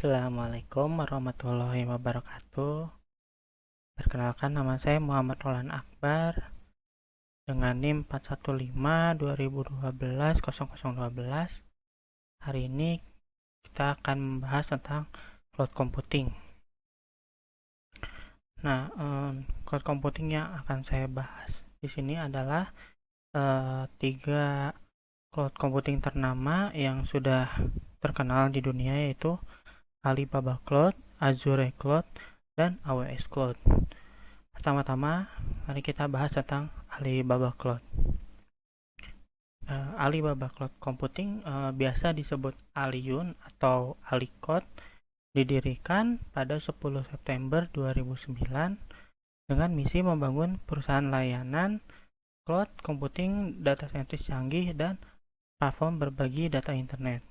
Assalamualaikum warahmatullahi wabarakatuh. Perkenalkan, nama saya Muhammad Rolan Akbar dengan NIM 415 2012 0012. Hari ini kita akan membahas tentang cloud computing. Nah, cloud computing yang akan saya bahas di sini adalah tiga cloud computing ternama yang sudah terkenal di dunia, yaitu Alibaba Cloud, Azure Cloud, dan AWS Cloud. Pertama-tama, mari kita bahas tentang Alibaba Cloud. Alibaba Cloud Computing biasa disebut Aliyun atau Alicloud, didirikan pada 10 September 2009 dengan misi membangun perusahaan layanan cloud computing, data scientist canggih, dan platform berbagi data internet.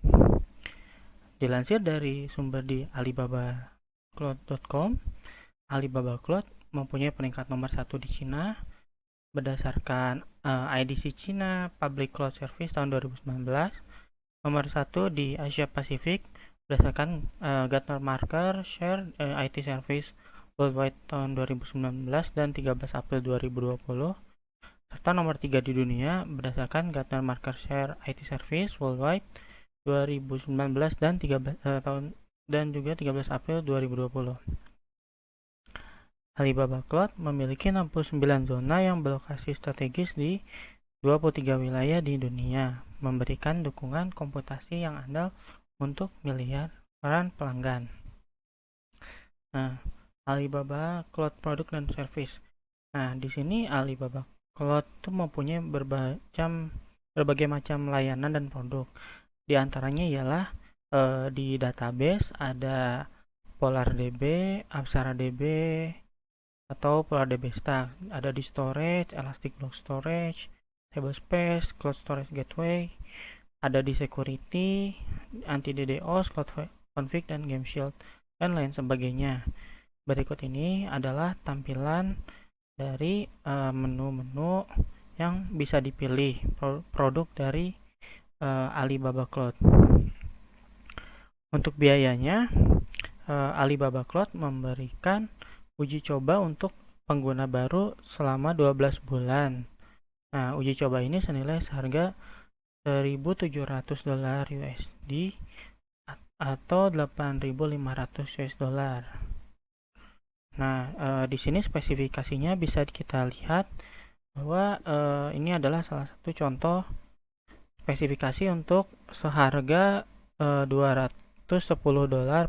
Dilansir dari sumber di alibabacloud.com, Alibaba Cloud mempunyai peringkat nomor 1 di Cina berdasarkan IDC China Public Cloud Service tahun 2019, nomor 1 di Asia Pasifik berdasarkan Gartner Market Share IT Service Worldwide tahun 2019 dan 13 April 2020, serta nomor 3 di dunia berdasarkan Gartner Market Share IT Service Worldwide 2019 dan 13 April 2020. Alibaba Cloud memiliki 69 zona yang berlokasi strategis di 23 wilayah di dunia, memberikan dukungan komputasi yang andal untuk miliaran pelanggan. Nah, Alibaba Cloud Product dan Service. Nah, di sini Alibaba Cloud itu mempunyai berbagai macam layanan dan produk. Di antaranya ialah di database ada PolarDB, ApsaraDB, atau PolarDB Stack. Ada di storage, Elastic Block Storage, Tablespace, Cloud Storage Gateway. Ada di security, anti DDoS, Cloud Config, dan Game Shield, dan lain sebagainya. Berikut ini adalah tampilan dari menu-menu yang bisa dipilih produk dari Alibaba Cloud. Untuk biayanya, Alibaba Cloud memberikan uji coba untuk pengguna baru selama 12 bulan. Nah, uji coba ini senilai seharga $1.700 USD atau 8.500 US dollar. Nah, di sini spesifikasinya bisa kita lihat bahwa ini adalah salah satu contoh spesifikasi untuk seharga $210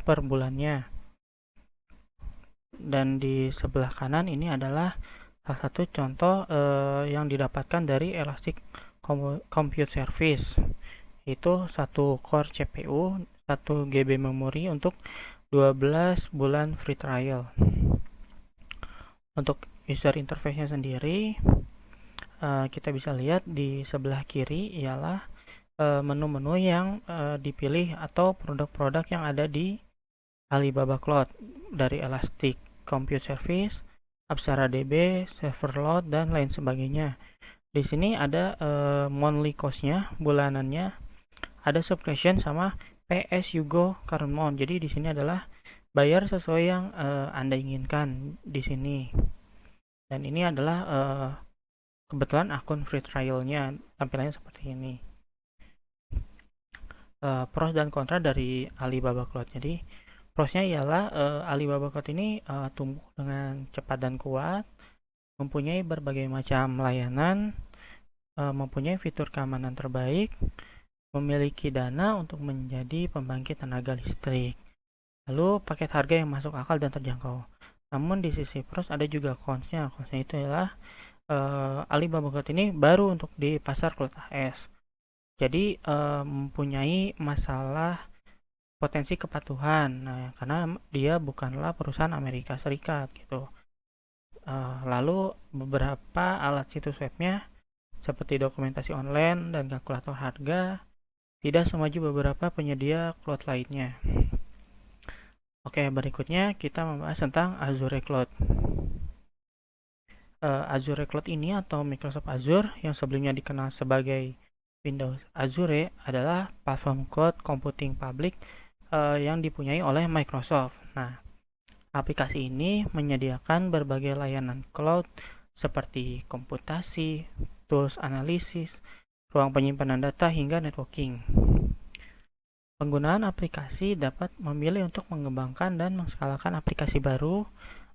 per bulannya. Dan di sebelah kanan ini adalah salah satu contoh yang didapatkan dari Elastic Compute Service, yaitu 1 core CPU, 1 GB memori untuk 12 bulan free trial. Untuk user interface-nya sendiri, kita bisa lihat di sebelah kiri ialah menu-menu yang dipilih atau produk-produk yang ada di Alibaba Cloud dari Elastic Compute Service, ApsaraDB, Serverload, dan lain sebagainya. Di sini ada monthly cost-nya, bulanannya, ada subscription sama PS Yugo Current Month. Jadi di sini adalah bayar sesuai yang Anda inginkan di sini. Dan ini adalah kebetulan akun free trial-nya, tampilannya seperti ini. Pros dan kontra dari Alibaba Cloud. Jadi prosnya ialah Alibaba Cloud ini tumbuh dengan cepat dan kuat, mempunyai berbagai macam layanan, mempunyai fitur keamanan terbaik, memiliki dana untuk menjadi pembangkit tenaga listrik. Lalu paket harga yang masuk akal dan terjangkau. Namun di sisi pros ada juga cons-nya. Cons-nya itu adalah Alibaba Cloud ini baru untuk di pasar Cloud AS. Jadi mempunyai masalah potensi kepatuhan. Nah, karena dia bukanlah perusahaan Amerika Serikat gitu. Lalu beberapa alat situs webnya seperti dokumentasi online dan kalkulator harga tidak semaju beberapa penyedia cloud lainnya. Oke, berikutnya kita membahas tentang Azure Cloud. Azure Cloud ini atau Microsoft Azure yang sebelumnya dikenal sebagai Windows Azure adalah platform cloud computing public yang dipunyai oleh Microsoft. Nah, aplikasi ini menyediakan berbagai layanan cloud seperti komputasi, tools analisis, ruang penyimpanan data, hingga networking. Penggunaan aplikasi dapat memilih untuk mengembangkan dan menskalakan aplikasi baru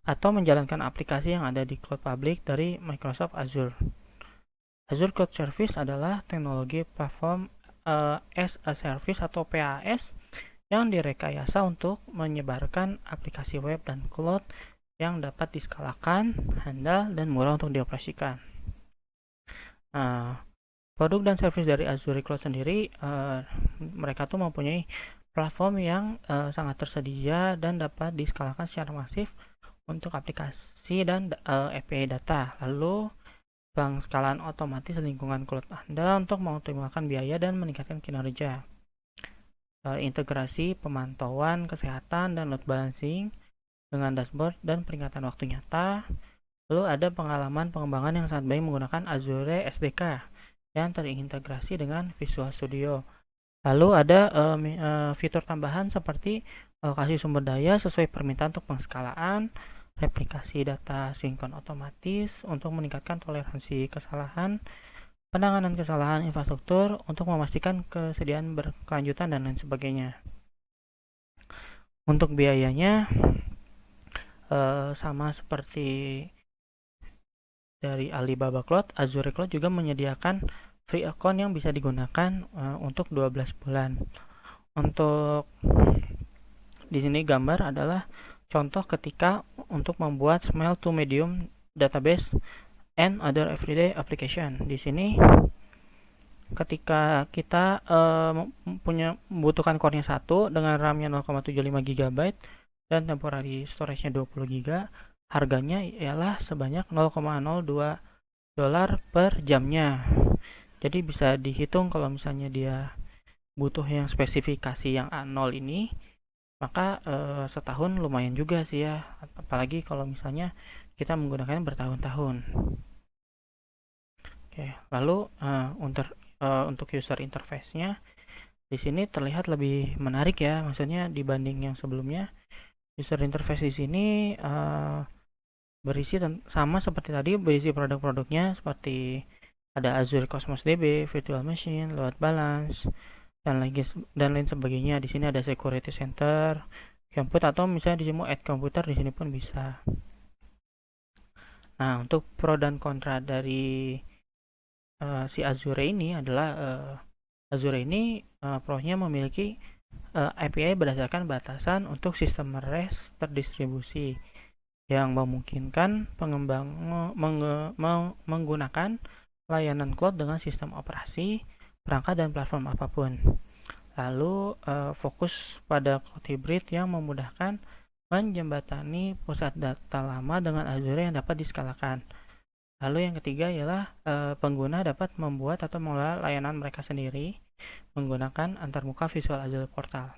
atau menjalankan aplikasi yang ada di cloud public dari Microsoft Azure. Azure Cloud Service adalah teknologi platform as a service atau PaaS yang direkayasa untuk menyebarkan aplikasi web dan cloud yang dapat diskalakan, handal, dan murah untuk dioperasikan. Produk dan service dari Azure Cloud sendiri, mereka tuh mempunyai platform yang sangat tersedia dan dapat diskalakan secara masif untuk aplikasi dan API data. Lalu, pengskalaan otomatis lingkungan cloud Anda untuk mengoptimalkan biaya dan meningkatkan kinerja. Integrasi pemantauan kesehatan dan load balancing dengan dashboard dan peringatan waktu nyata. Lalu ada pengalaman pengembangan yang sangat baik menggunakan Azure SDK yang terintegrasi dengan Visual Studio. Lalu ada fitur tambahan seperti alokasi sumber daya sesuai permintaan untuk pengskalaan, replikasi data sinkron otomatis untuk meningkatkan toleransi kesalahan, penanganan kesalahan infrastruktur untuk memastikan kesediaan berkelanjutan, dan lain sebagainya. Untuk biayanya sama seperti dari Alibaba Cloud, Azure Cloud juga menyediakan free account yang bisa digunakan untuk 12 bulan. Untuk di sini gambar adalah contoh ketika untuk membuat small to medium database and other everyday application. Di sini ketika kita membutuhkan core-nya 1 dengan RAM-nya 0,75 GB dan temporary storage-nya 20 GB, harganya ialah sebanyak $0,02 per jamnya. Jadi bisa dihitung kalau misalnya dia butuh yang spesifikasi yang A0 ini, maka setahun lumayan juga sih ya, apalagi kalau misalnya kita menggunakannya bertahun-tahun. Oke, lalu untuk user interface-nya di sini terlihat lebih menarik ya, maksudnya dibanding yang sebelumnya. User interface di sini berisi sama seperti tadi, berisi produk-produknya seperti ada Azure Cosmos DB, Virtual Machine, Load Balance, dan lain sebagainya. Di sini ada Security Center, Compute, atau misalnya di sini mau add komputer, di sini pun bisa. Nah, untuk pro dan kontra dari si Azure ini adalah Azure ini pro-nya memiliki API berdasarkan batasan untuk sistem REST terdistribusi yang memungkinkan pengembang menggunakan layanan cloud dengan sistem operasi, perangkat, dan platform apapun. Lalu fokus pada cloud hybrid yang memudahkan menjembatani pusat data lama dengan Azure yang dapat diskalakan. Lalu yang ketiga ialah pengguna dapat membuat atau mengelola layanan mereka sendiri menggunakan antarmuka Visual Azure Portal.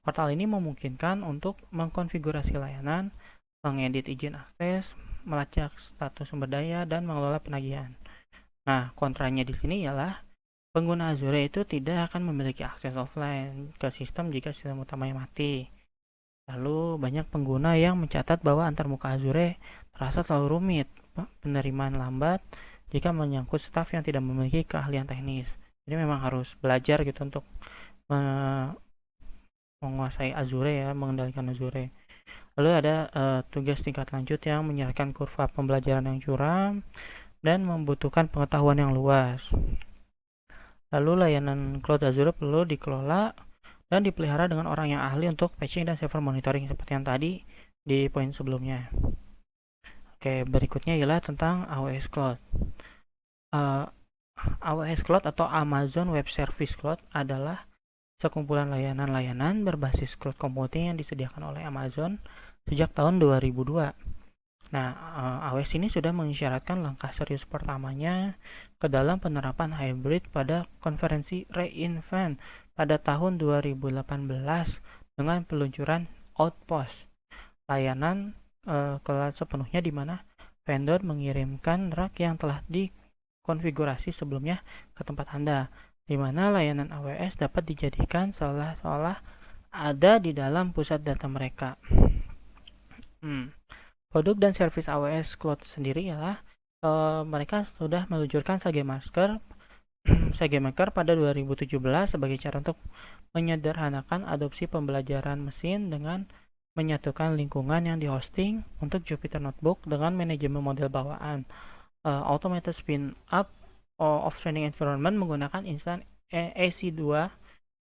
Portal ini memungkinkan untuk mengkonfigurasi layanan, mengedit izin akses, melacak status sumber daya, dan mengelola penagihan. Nah, kontranya di sini ialah pengguna Azure itu tidak akan memiliki akses offline ke sistem jika sistem utamanya mati. Lalu banyak pengguna yang mencatat bahwa antarmuka Azure terasa terlalu rumit, penerimaan lambat jika menyangkut staf yang tidak memiliki keahlian teknis. Jadi memang harus belajar gitu untuk menguasai Azure ya, mengendalikan Azure. Lalu ada tugas tingkat lanjut yang menyerahkan kurva pembelajaran yang curam dan membutuhkan pengetahuan yang luas. Lalu layanan Cloud Azure perlu dikelola dan dipelihara dengan orang yang ahli untuk patching dan server monitoring seperti yang tadi di poin sebelumnya. Oke, berikutnya ialah tentang AWS Cloud. AWS Cloud atau Amazon Web Service Cloud adalah sekumpulan layanan-layanan berbasis cloud computing yang disediakan oleh Amazon sejak tahun 2002. Nah, AWS ini sudah mengisyaratkan langkah serius pertamanya ke dalam penerapan hybrid pada konferensi re:Invent pada tahun 2018 dengan peluncuran Outpost, layanan cloud sepenuhnya di mana vendor mengirimkan rak yang telah dikonfigurasi sebelumnya ke tempat Anda, di mana layanan AWS dapat dijadikan seolah-olah ada di dalam pusat data mereka. Produk dan service AWS Cloud sendiri ialah mereka sudah meluncurkan SageMaker pada 2017 sebagai cara untuk menyederhanakan adopsi pembelajaran mesin dengan menyatukan lingkungan yang dihosting untuk Jupyter Notebook dengan manajemen model bawaan, automated spin up of training environment menggunakan instan EC2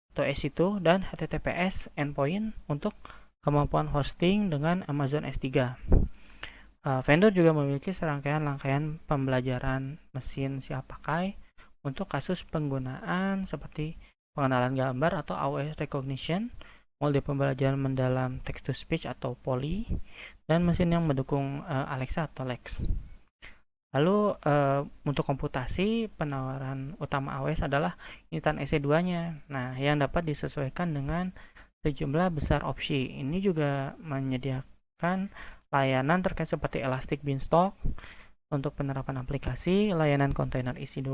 atau EC2 dan HTTPS endpoint untuk kemampuan hosting dengan Amazon S3. Vendor juga memiliki serangkaian pembelajaran mesin siap pakai untuk kasus penggunaan seperti pengenalan gambar atau AWS Recognition, mode pembelajaran mendalam text to speech atau POLI, dan mesin yang mendukung Alexa atau Lex. Lalu untuk komputasi, penawaran utama AWS adalah instan EC2-nya. Nah, yang dapat disesuaikan dengan sejumlah besar opsi. Ini juga menyediakan layanan terkait seperti Elastic Beanstalk untuk penerapan aplikasi, layanan kontainer EC2,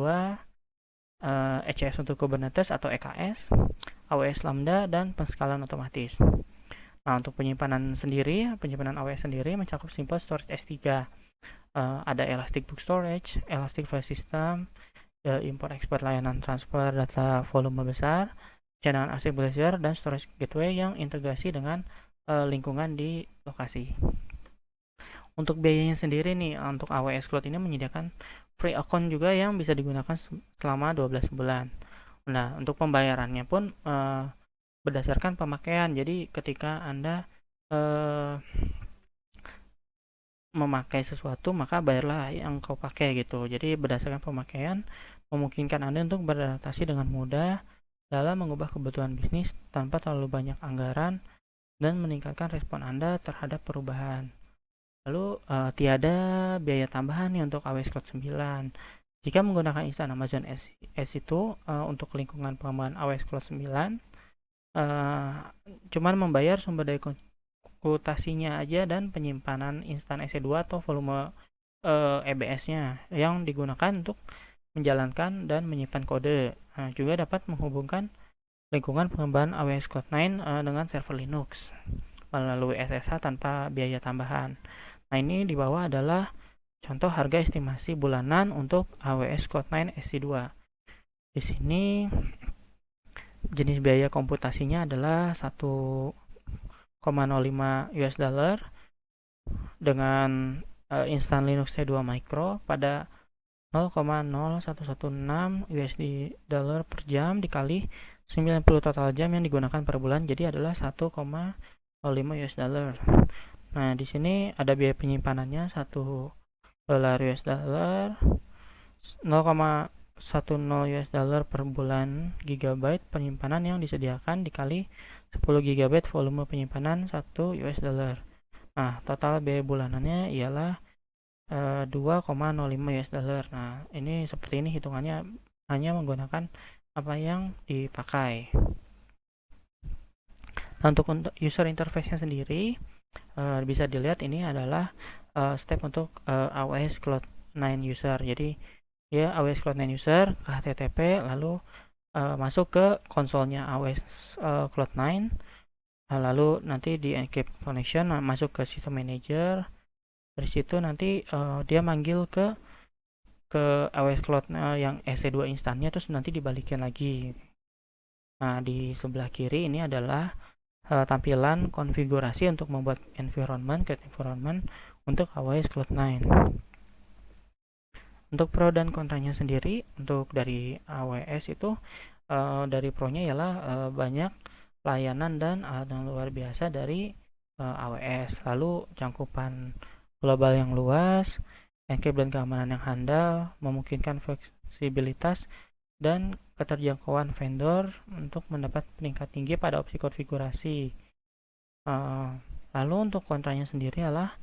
ECS untuk Kubernetes atau EKS, AWS Lambda, dan penskalan otomatis. Nah, untuk penyimpanan AWS sendiri mencakup simple storage S3. Ada Elastic Book Storage, Elastic File System, import-export layanan transfer data volume besar, cadangan arsip Glacier, dan storage gateway yang integrasi dengan lingkungan di lokasi. Untuk biayanya sendiri nih, untuk AWS Cloud ini menyediakan free account juga yang bisa digunakan selama 12 bulan. Nah, untuk pembayarannya pun berdasarkan pemakaian. Jadi ketika Anda memakai sesuatu, maka bayarlah yang kau pakai gitu. Jadi berdasarkan pemakaian memungkinkan Anda untuk beradaptasi dengan mudah dalam mengubah kebutuhan bisnis tanpa terlalu banyak anggaran dan meningkatkan respon Anda terhadap perubahan. Lalu tiada biaya tambahan nih untuk AWS Cloud 9. Jika menggunakan instan Amazon S2 untuk lingkungan pengembangan AWS Cloud 9, cuman membayar sumber daya komputasinya aja dan penyimpanan instan EC2 atau volume EBS-nya yang digunakan untuk menjalankan dan menyimpan kode. Juga dapat menghubungkan lingkungan pengembangan AWS Cloud 9 dengan server Linux melalui SSH tanpa biaya tambahan. Nah, ini di bawah adalah contoh harga estimasi bulanan untuk AWS Cloud 9 SC2. Di sini jenis biaya komputasinya adalah 1,05 US dollar dengan instan Linux T2 Micro pada 0,0116 USD dollar per jam dikali 90 total jam yang digunakan per bulan, jadi adalah 1,05 US dollar. Nah, di sini ada biaya penyimpanannya 1 dolar US dollar, 0,10 US dollar per bulan gigabyte penyimpanan yang disediakan dikali 10 GB volume penyimpanan 1 US dollar. Nah, total biaya bulanannya ialah 2,05 US dollar. Nah, ini seperti ini hitungannya hanya menggunakan apa yang dipakai. Nah, untuk user interface-nya sendiri bisa dilihat ini adalah step untuk AWS Cloud 9 user. Jadi ya AWS Cloud 9 user ke HTTP lalu masuk ke konsolnya AWS Cloud 9, lalu nanti di encrypt connection masuk ke system manager. Dari situ nanti dia manggil ke AWS Cloud yang EC2 instannya, terus nanti dibalikin lagi. Nah, di sebelah kiri ini adalah tampilan konfigurasi untuk membuat create environment untuk AWS Cloud 9. Untuk pro dan kontranya sendiri, untuk dari AWS itu dari pro-nya ialah banyak layanan dan alat yang luar biasa dari AWS, lalu cangkupan global yang luas, encrypt dan keamanan yang handal, memungkinkan fleksibilitas dan keterjangkauan vendor untuk mendapat peningkat tinggi pada opsi konfigurasi. Lalu untuk kontranya sendiri adalah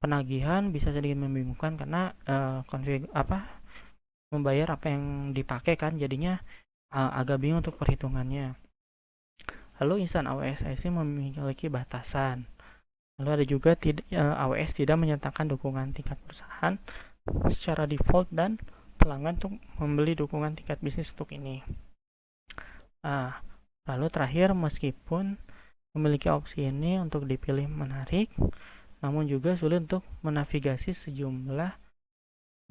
penagihan bisa sedikit membingungkan karena membayar apa yang dipakai kan, jadinya agak bingung untuk perhitungannya. Lalu instan AWS IC memiliki batasan. Lalu ada juga AWS tidak menyertakan dukungan tingkat perusahaan secara default dan pelanggan untuk membeli dukungan tingkat bisnis untuk ini. Lalu terakhir, meskipun Memiliki opsi ini untuk dipilih menarik, namun juga sulit untuk menavigasi sejumlah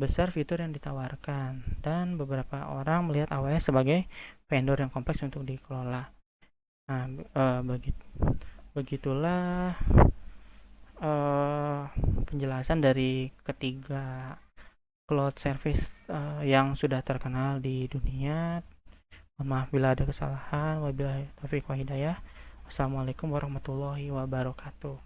besar fitur yang ditawarkan, dan beberapa orang melihat AWS sebagai vendor yang kompleks untuk dikelola. Nah, begitulah penjelasan dari ketiga cloud service yang sudah terkenal di dunia. Mohon maaf bila ada kesalahan. Wabillahi taufiq wa hidayah. Wassalamualaikum warahmatullahi wabarakatuh.